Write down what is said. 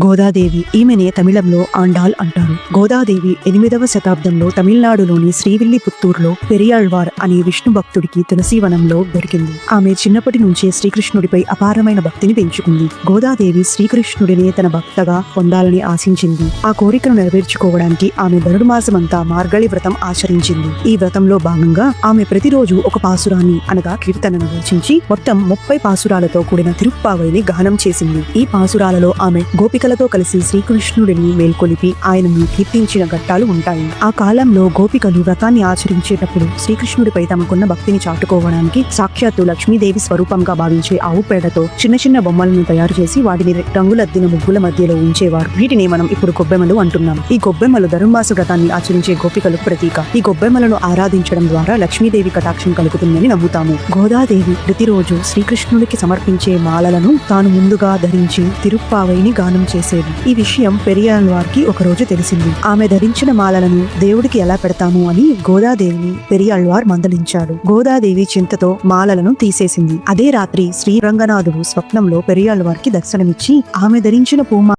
గోదాదేవి. ఈమెనే తమిళంలో ఆండాల్ అంటారు. గోదాదేవి 8వ శతాబ్దంలో తమిళనాడులోని శ్రీవిల్లిపుత్తూరులో పెరియాళ్వార్ అనే విష్ణు భక్తుడికి తులసీవనంలో దొరికింది. ఆమె చిన్నప్పటి నుంచే శ్రీకృష్ణుడిపై అపారమైన భక్తిని పెంచుకుంది. గోదాదేవి శ్రీకృష్ణుడిని తన భక్తగా పొందాలని ఆశించింది. ఆ కోరికను నెరవేర్చుకోవడానికి ఆమె ధనుర్మాసమంతా మార్గళి వ్రతం ఆచరించింది. ఈ వ్రతంలో భాగంగా ఆమె ప్రతిరోజు ఒక పాసురాన్ని అనగా కీర్తనను రచించి మొత్తం 30 పాసురాలతో కూడిన తిరుప్పావైని గానం చేసింది. ఈ పాసురాలలో ఆమె గోపికలతో కలిసి శ్రీకృష్ణుడిని మేల్కొలిపి ఆయనను కీర్తించిన ఘట్టాలు ఉంటాయి. ఆ కాలంలో గోపికలు వ్రతాన్ని ఆచరించేటప్పుడు శ్రీకృష్ణుడిపై తమకున్న భక్తిని చాటుకోవడానికి సాక్షాత్తు లక్ష్మీదేవి స్వరూపంగా భావించే ఆవు పేడతో చిన్న చిన్న బొమ్మలను తయారు చేసి వాటిని రంగులద్దిన ముగ్గుల మధ్యలో ఉంచేవారు. వీటిని మనం ఇప్పుడు గొబ్బెమ్మలు అంటున్నాం. ఈ గొబ్బెమ్మలు ధనుర్మాస వ్రతాన్ని ఆచరించే గోపికలకు ప్రతీక. ఈ గొబ్బెమ్మలను ఆరాధించడం ద్వారా లక్ష్మీదేవి కటాక్షం కలుగుతుందని నమ్ముతాము. గోదాదేవి ప్రతిరోజు శ్రీకృష్ణుడికి సమర్పించే మాలలను తాను ముందుగా ధరించి తిరుప్పావైని గానం చేసేది. ఈ విషయం పెరియాళ్వార్కి ఒకరోజు తెలిసింది. ఆమె ధరించిన మాలలను దేవుడికి ఎలా పెడతాము అని గోదాదేవిని పెరియాళ్వార్ మందలించాడు. గోదాదేవి చింతతో మాలలను తీసేసింది. అదే రాత్రి శ్రీరంగనాథుడు స్వప్నంలో పెరియాళ్వార్కి దర్శనమిచ్చి ఆమె ధరించిన పూమా